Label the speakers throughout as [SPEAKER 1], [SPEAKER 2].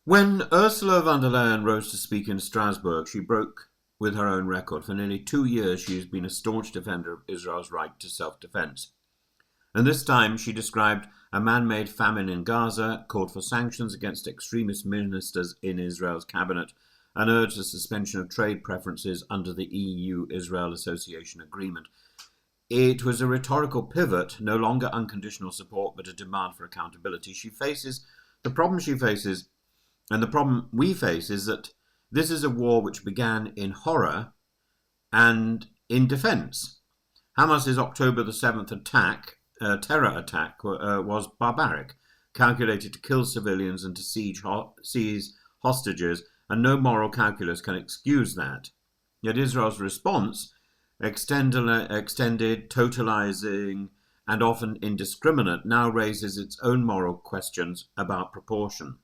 [SPEAKER 1] When Ursula von der Leyen rose to speak in Strasbourg, she broke with her own record. For nearly 2 years, she has been a staunch defender of Israel's right to self-defense. And this time, she described a man-made famine in Gaza, called for sanctions against extremist ministers in Israel's cabinet, and urged the suspension of trade preferences under the EU-Israel Association Agreement. It was a rhetorical pivot, no longer unconditional support, but a demand for accountability. The problem she faces, and the problem we face, is that this is a war which began in horror and in defense. Hamas's October the 7th terror attack, was barbaric, calculated to kill civilians and to seize hostages, and no moral calculus can excuse that. Yet Israel's response, extended, totalizing, and often indiscriminate, now raises its own moral questions about proportion.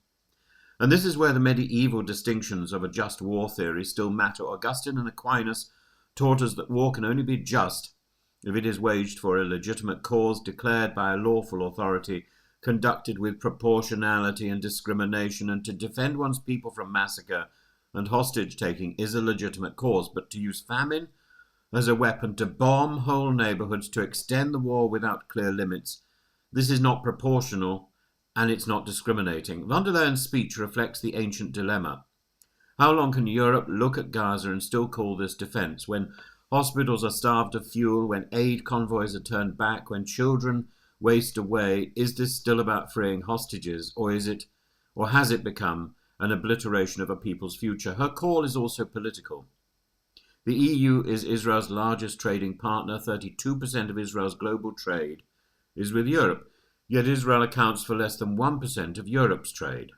[SPEAKER 1] And this is where the medieval distinctions of a just war theory still matter. Augustine and Aquinas taught us that war can only be just if it is waged for a legitimate cause, declared by a lawful authority, conducted with proportionality and discrimination, and to defend one's people from massacre and hostage-taking is a legitimate cause. But to use famine as a weapon to bomb whole neighborhoods, to extend the war without clear limits, this is not proportional, and it's not discriminating. Von der Leyen's speech reflects the ancient dilemma. How long can Europe look at Gaza and still call this defense, when hospitals are starved of fuel, when aid convoys are turned back, when children waste away? Is this still about freeing hostages, or has it become an obliteration of a people's future? Her call is also political. The EU is Israel's largest trading partner. 32% of Israel's global trade is with Europe, yet Israel accounts for less than 1% of Europe's trade.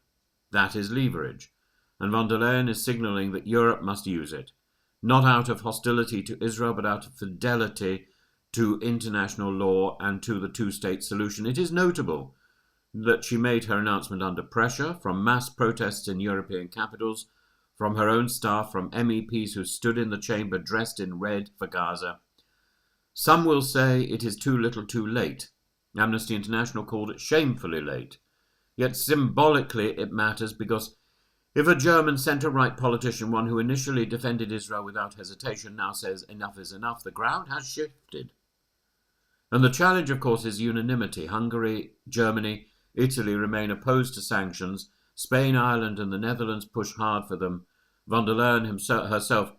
[SPEAKER 1] That is leverage, and von der Leyen is signalling that Europe must use it, not out of hostility to Israel, but out of fidelity to international law and to the two-state solution. It is notable that she made her announcement under pressure from mass protests in European capitals, from her own staff, from MEPs who stood in the chamber dressed in red for Gaza. Some will say it is too little too late. Amnesty International called it shamefully late. Yet symbolically it matters, because if a German centre-right politician, one who initially defended Israel without hesitation, now says enough is enough, the ground has shifted. And the challenge, of course, is unanimity. Hungary, Germany, Italy remain opposed to sanctions. Spain, Ireland and the Netherlands push hard for them. Von der Leyen herself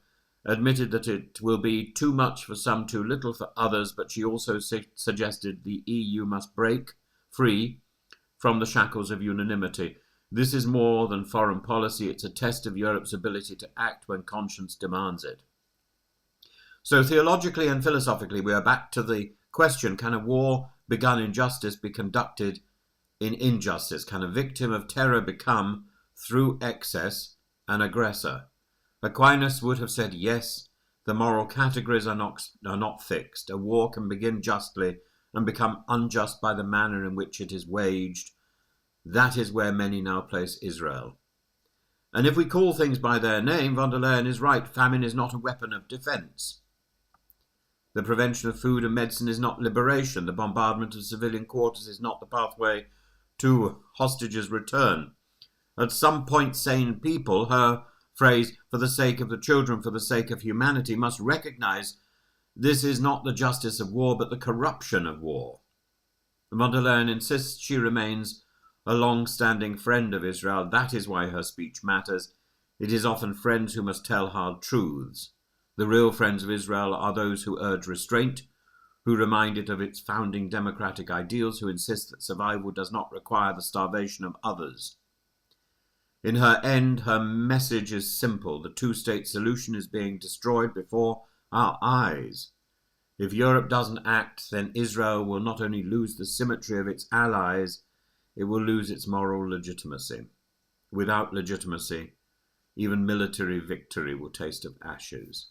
[SPEAKER 1] admitted that it will be too much for some, too little for others, but she also suggested the EU must break free from the shackles of unanimity. This is more than foreign policy. It's a test of Europe's ability to act when conscience demands it. So theologically and philosophically, we are back to the question, can a war begun in justice be conducted in injustice? Can a victim of terror become, through excess, an aggressor? Aquinas would have said yes, the moral categories are not fixed. A war can begin justly and become unjust by the manner in which it is waged. That is where many now place Israel. And if we call things by their name, von der Leyen is right. Famine is not a weapon of defense. The prevention of food and medicine is not liberation. The bombardment of civilian quarters is not the pathway to hostages' return. At some point, sane people, her phrase, for the sake of the children, for the sake of humanity, must recognize this is not the justice of war, but the corruption of war. Von der Leyen insists she remains a long-standing friend of Israel. That is why her speech matters. It is often friends who must tell hard truths. The real friends of Israel are those who urge restraint, who remind it of its founding democratic ideals, who insist that survival does not require the starvation of others. In her end, her message is simple. The two-state solution is being destroyed before our eyes. If Europe doesn't act, then Israel will not only lose the symmetry of its allies, it will lose its moral legitimacy. Without legitimacy, even military victory will taste of ashes.